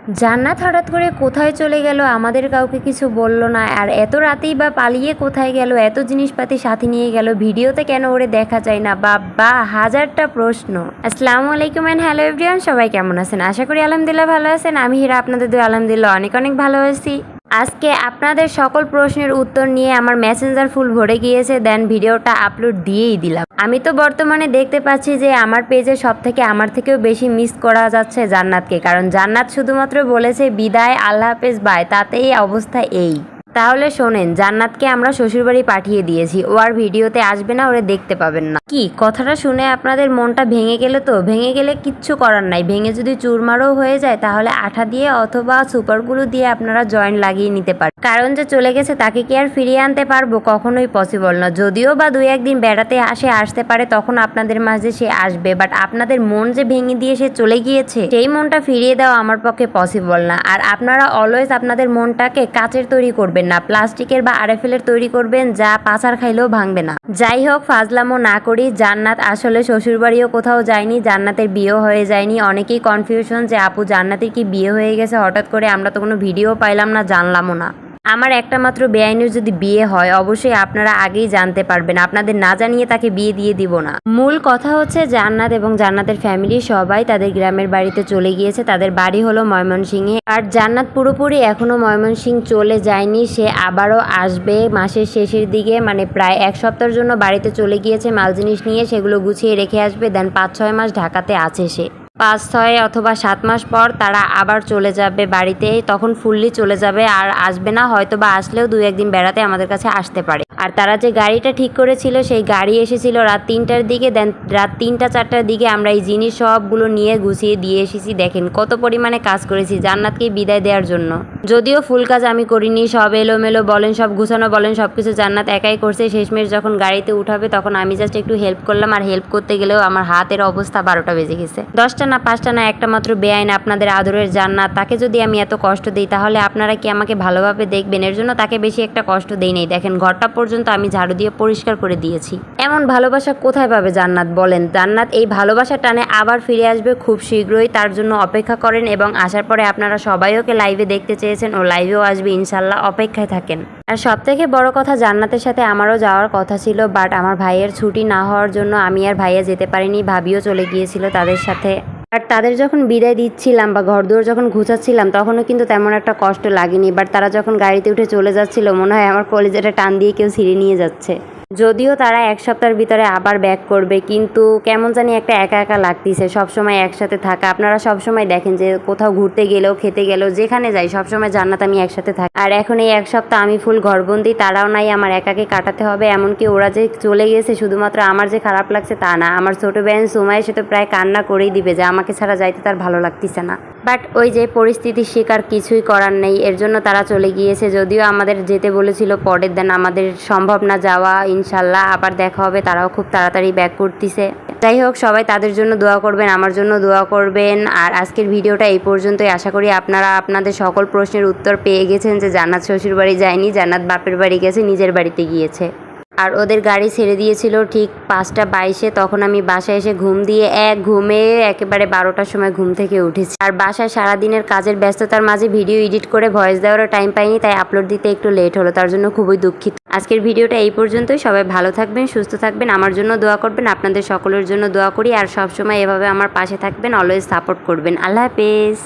জান্নাত হঠাৎ করে কোথায় চলে গেল, আমাদের কাউকে কিছু বলল না। আর এত রাতেই বা পালিয়ে কোথায় গেল, এত জিনিসপাতি সাথে নিয়ে গেল, ভিডিওতে কেন ওরে দেখা যায় না? বাবা, হাজারটা প্রশ্ন। আসসালামু আলাইকুম এন্ড হ্যালো এভরিওয়ান, সবাই কেমন আছেন? আশা করি আলহামদুলিল্লাহ ভালো আছেন। আমি হীরা, আপনাদের দোয়া আলহামদুলিল্লাহ অনেক অনেক ভালো আছি। আজকে আপনাদের সকল প্রশ্নের উত্তর নিয়ে আমার মেসেঞ্জার ফুল ভরে গিয়েছে, দেন ভিডিওটা আপলোড দিয়েই দিলাম। আমি তো বর্তমানে দেখতে পাচ্ছি যে আমার পেজে সব থেকে আমার থেকেও বেশি মিস করা যাচ্ছে জান্নাতকে, কারণ জান্নাত শুধুমাত্র বলেছে বিদায়, আল্লাহ হাফেজ, বাই, তাতেই অবস্থা এই। তাহলে শোনেন, জান্নাতকে আমরা শ্বশুরবাড়ি পাঠিয়ে দিয়েছি, ও আর ভিডিওতে আসবে না, ওরে দেখতে পাবেন না। কি কথাটা শুনে আপনাদের মনটা ভেঙে গেলে? তো ভেঙে গেলে কিচ্ছু করার নাই, ভেঙে যদি চুরমারও হয়ে যায় তাহলে আঠা দিয়ে অথবা সুপারগুলো দিয়ে আপনারা জয়েন্ট লাগিয়ে নিতে পারেন। কারণ যে চলে গেছে তাকে কি আর ফিরিয়ে আনতে পারবো? কখনোই পসিবল না। যদিও বা 2-1 দিন বেড়াতে আসতে পারে, তখন আপনাদের মাঝে সে আসবে, বাট আপনাদের মন যে ভেঙে দিয়ে সে চলে গিয়েছে, সেই মনটা ফিরিয়ে দেওয়া আমার পক্ষে পসিবল না। আর আপনারা অলওয়েজ আপনাদের মনটাকে কাচের তৈরি করবেন না, প্লাস্টিকের বা আরএফএলের তৈরি করবেন, যা পাচার খাইলেও ভাঙবে না। যাই হোক, ফাজলামো না করি। জান্নাত আসলে শ্বশুরবাড়িও কোথাও যায়নি, জান্নাতের বিয়েও হয়ে যায়নি। অনেকেই কনফিউশন যে আপু জান্নাতের কি বিয়ে হয়ে গেছে হঠাৎ করে, আমরা তো কোনো ভিডিও পাইলাম না, জানলামও না। আমার একটা মাত্র বেআইনের যদি বিয়ে হয় অবশ্যই আপনারা আগেই জানতে পারবেন, আপনাদের না জানিয়ে তাকে বিয়ে দিয়ে দিব না। মূল কথা হচ্ছে জান্নাত এবং জান্নাতের ফ্যামিলি সবাই তাদের গ্রামের বাড়িতে চলে গিয়েছে। তাদের বাড়ি হলো ময়মনসিংহে। আর জান্নাত পুরোপুরি এখনো ময়মনসিংহ চলে যায়নি, সে আবারও আসবে মাসের শেষের দিকে, মানে প্রায় 1 সপ্তাহের জন্য বাড়িতে চলে গিয়েছে মাল জিনিস নিয়ে, সেগুলো গুছিয়ে রেখে আসবে। দেন 5-6 মাস ঢাকাতে আছে সে। 5-6 অথবা 7 মাস পর তারা আবার চলে যাবে বাড়িতে, তখন ফুললি চলে যাবে আর আসবে না। হয়তো বা আসলেও 2-1 দিন বেড়াতে আমাদের কাছে আসতে পারে। আর তারা যে গাড়িটা ঠিক করেছিল, সেই গাড়ি এসেছিল রাত 3টার দিকে। দেন রাত 3টা-4টার দিকে আমরা এই জিনিস সবগুলো নিয়ে গুছিয়ে দিয়ে এসেছি। দেখেন কত পরিমাণে কাজ করেছি জান্নাতকে বিদায় দেওয়ার জন্য। যদিও ফুল কাজ আমি করিনি, সব এলোমেলো বলেন, সব গুছানো বলেন, সবকিছু জান্নাত একাই করছে। শেষমেশ যখন গাড়িতে উঠাবে তখন আমি জাস্ট একটু হেল্প করলাম, আর হেল্প করতে গেলেও আমার হাতের অবস্থা 12টা বেজে গেছে। 10টা না 5টা না, একটা মাত্র বেআইন আপনাদের আদরের জান্নাত, তাকে যদি আমি এত কষ্ট দিই তাহলে আপনারা কি আমাকে ভালোভাবে দেখবেন? এর জন্য তাকে বেশি একটা কষ্ট দেই নাই। দেখেন ঘরটা পর্যন্ত আমি ঝাড়ু দিয়ে পরিষ্কার করে দিয়েছি। এমন ভালোবাসা কোথায় পাবে জান্নাত বলেন? জান্নাত এই ভালোবাসা টানে আবার ফিরে আসবে খুব শীঘ্রই, তার জন্য অপেক্ষা করেন। এবং আসার পরে আপনারা সবাই ওকে লাইভে দেখতে চেয়েছেন, ও লাইভেও আসবে ইনশাল্লাহ, অপেক্ষায় থাকেন। আর সব থেকে বড় কথা, জান্নাতের সাথে আমারও যাওয়ার কথা ছিল, বাট আমার ভাইয়ের ছুটি না হওয়ার জন্য আমি আর ভাইয়া যেতে পারিনি। ভাবিও চলে গিয়েছিল তাদের সাথে। আর তাদের যখন বিদায় দিচ্ছিলাম বা ঘরদুয়ার যখন গুছাচ্ছিলাম তখনও কিন্তু তেমন একটা কষ্ট লাগেনি, বাট তারা যখন গাড়িতে উঠে চলে যাচ্ছিল মনে হয় আমার কলিজাটা টান দিয়ে কেউ ছিঁড়ে নিয়ে যাচ্ছে। যদিও তারা 1 সপ্তাহের ভিতরে আবার ব্যাক করবে, কিন্তু কেমন জানি একটা একা একা লাগতেছে সবসময় একসাথে থাকা। আপনারা সবসময় দেখেন যে কোথাও ঘুরতে গেলেও, খেতে গেলেও, যেখানে যাই সবসময় জান্নাত আমি একসাথে থাকি। আর এখন এই 1 সপ্তাহ আমি ফুল ঘরবন্দি, তারাও নাই, আমার একাকে কাটাতে হবে। এমনকি ওরা যে চলে গেছে শুধুমাত্র আমার যে খারাপ লাগছে তা না, আমার ছোট বোন সুমাই সে তো প্রায় কান্না করেই দিবে যে আমাকে ছাড়া যাইতে তার ভালো লাগতেছে না। বাট ওই যে পরিস্থিতির শিকার, কিছুই করার নেই, এর জন্য তারা চলে গিয়েছে। যদিও আমাদের যেতে বলেছিল পরের দিন, আমাদের সম্ভব না যাওয়া। ইনশাল্লাহ আবার দেখা হবে, তারাও খুব তাড়াতাড়ি ব্যাক করতেছে। যাই হোক, সবাই তাদের জন্য দোয়া করবেন, আমার জন্য দোয়া করবেন। আর আজকের ভিডিওটা এই পর্যন্তই। আশা করি আপনারা আপনাদের সকল প্রশ্নের উত্তর পেয়ে গেছেন যে জান্নাত শ্বশুর বাড়ি যায়নি, জান্নাত বাপের বাড়ি গেছে, নিজের বাড়িতে গিয়েছে। আর ওদের গাড়ি ছেড়ে দিয়েছিল ঠিক 5টা 22-এ, তখন আমি বাসায় এসে ঘুম দিয়ে ঘুমে একেবারে 12টার সময় ঘুম থেকে উঠেছি। আর বাসায় সারাদিনের কাজের ব্যস্ততার মাঝে ভিডিও এডিট করে ভয়েস দেওয়ারও টাইম পাইনি, তাই আপলোড দিতে একটু লেট হলো, তার জন্য খুবই দুঃখিত। আজকের ভিডিওটা এই পর্যন্তই। সবাই ভালো থাকবেন, সুস্থ থাকবেন, আমার জন্য দোয়া করবেন, আপনাদের সকলের জন্য দোয়া করি। আর সবসময় এভাবে আমার পাশে থাকবেন, অলওয়েজ সাপোর্ট করবেন। আল্লাহ হাফেজ।